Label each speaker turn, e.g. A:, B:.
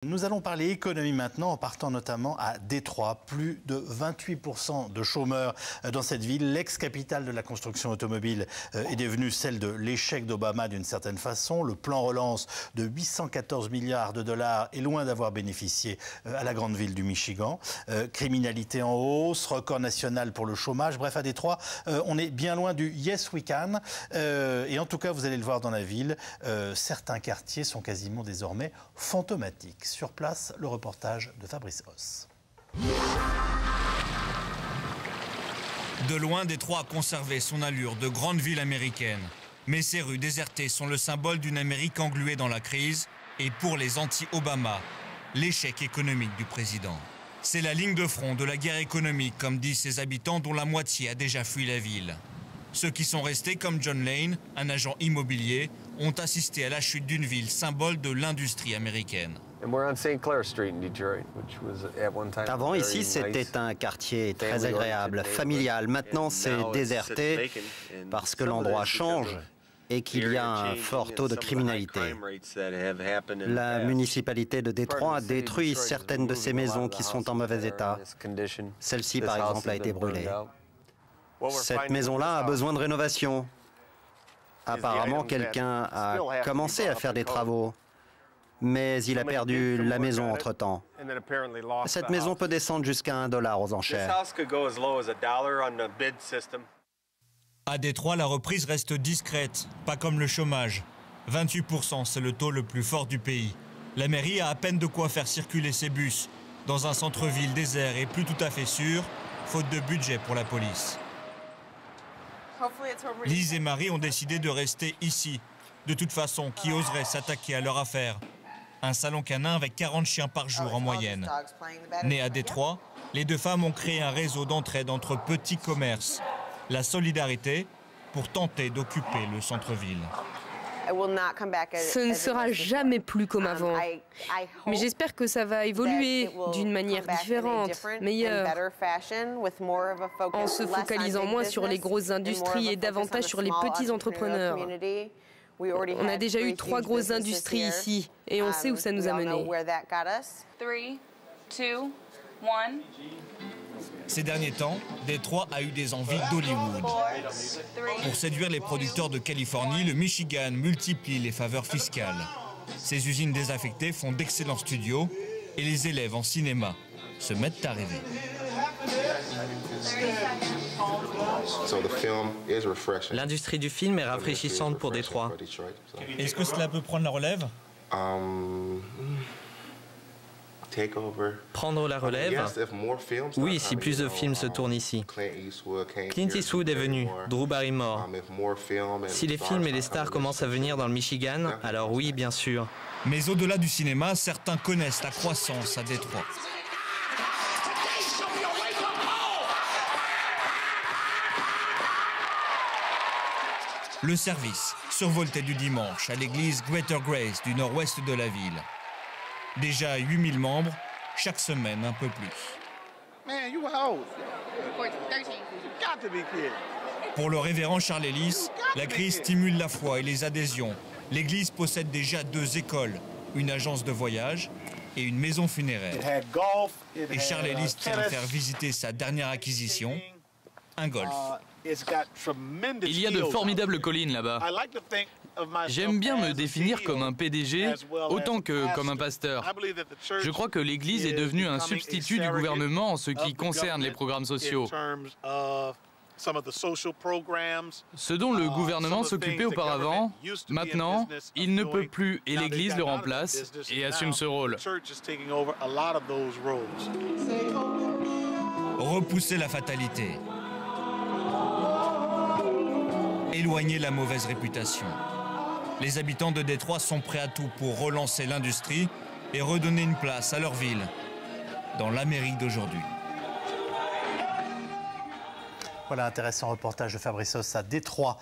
A: Nous allons parler économie maintenant en partant notamment à Détroit. Plus de 28% de chômeurs dans cette ville. L'ex-capitale de la construction automobile est devenue celle de l'échec d'Obama d'une certaine façon. Le plan relance de 814 milliards de dollars est loin d'avoir bénéficié à la grande ville du Michigan. Criminalité en hausse, record national pour le chômage. Bref, à Détroit, on est bien loin du Yes We Can. Et en tout cas, vous allez le voir dans la ville, certains quartiers sont quasiment désormais fantomatiques. Sur place, le reportage de Fabrice Hauss.
B: De loin, Détroit a conservé son allure de grande ville américaine. Mais ses rues désertées sont le symbole d'une Amérique engluée dans la crise et pour les anti-Obama, l'échec économique du président. C'est la ligne de front de la guerre économique, comme disent ses habitants, dont la moitié a déjà fui la ville. Ceux qui sont restés, comme John Lane, un agent immobilier, ont assisté à la chute d'une ville symbole de l'industrie américaine.
C: Avant, ici, c'était un quartier très agréable, familial. Maintenant, c'est déserté parce que l'endroit change et qu'il y a un fort taux de criminalité. La municipalité de Détroit a détruit certaines de ces maisons qui sont en mauvais état. Celle-ci, par exemple, a été brûlée. Cette maison-là a besoin de rénovation. Apparemment, quelqu'un a commencé à faire des travaux, mais il a perdu la maison entre-temps. Cette maison peut descendre jusqu'à $1 aux enchères.
B: À Détroit, la reprise reste discrète, pas comme le chômage. 28%, c'est le taux le plus fort du pays. La mairie a à peine de quoi faire circuler ses bus dans un centre-ville désert et plus tout à fait sûr, faute de budget pour la police. Lise et Marie ont décidé de rester ici. De toute façon, qui oserait s'attaquer à leur affaire? Un salon canin avec 40 chiens par jour en moyenne. Nées à Détroit, les deux femmes ont créé un réseau d'entraide entre petits commerces. La solidarité pour tenter d'occuper le centre-ville.
D: Ce ne sera jamais plus comme avant. Mais j'espère que ça va évoluer d'une manière différente, meilleure, en se focalisant moins sur les grosses industries et davantage sur les petits entrepreneurs. On a déjà eu 3 grosses industries ici et on sait où ça nous a menés.
B: 3, 2, 1. Ces derniers temps, Détroit a eu des envies d'Hollywood. Pour séduire les producteurs de Californie, le Michigan multiplie les faveurs fiscales. Ces usines désaffectées font d'excellents studios et les élèves en cinéma se mettent à rêver.
E: L'industrie du film est rafraîchissante pour Détroit.
B: Est-ce que cela peut prendre la relève?
E: Prendre la relève? Oui, si plus de films se tournent ici. Clint Eastwood est venu, Drew Barrymore. Si les films et les stars commencent à venir dans le Michigan, alors oui, bien sûr.
B: Mais au-delà du cinéma, certains connaissent la croissance à Détroit. Le service, survolté du dimanche à l'église Greater Grace du nord-ouest de la ville. Déjà 8000 membres, chaque semaine un peu plus. Pour le révérend Charles Ellis, la crise stimule la foi et les adhésions. L'église possède déjà 2 écoles, une agence de voyage et une maison funéraire. Et Charles Ellis tient à faire visiter sa dernière acquisition, un golf.
F: Il y a de formidables collines là-bas. J'aime bien me définir comme un PDG autant que comme un pasteur. Je crois que l'Église est devenue un substitut du gouvernement en ce qui concerne les programmes sociaux. Ce dont le gouvernement s'occupait auparavant, maintenant, il ne peut plus et l'Église le remplace et assume ce rôle.
B: Repousser la fatalité. Éloigner la mauvaise réputation. Les habitants de Détroit sont prêts à tout pour relancer l'industrie et redonner une place à leur ville dans l'Amérique d'aujourd'hui.
A: Voilà, intéressant reportage de Fabrice Hauss à Détroit.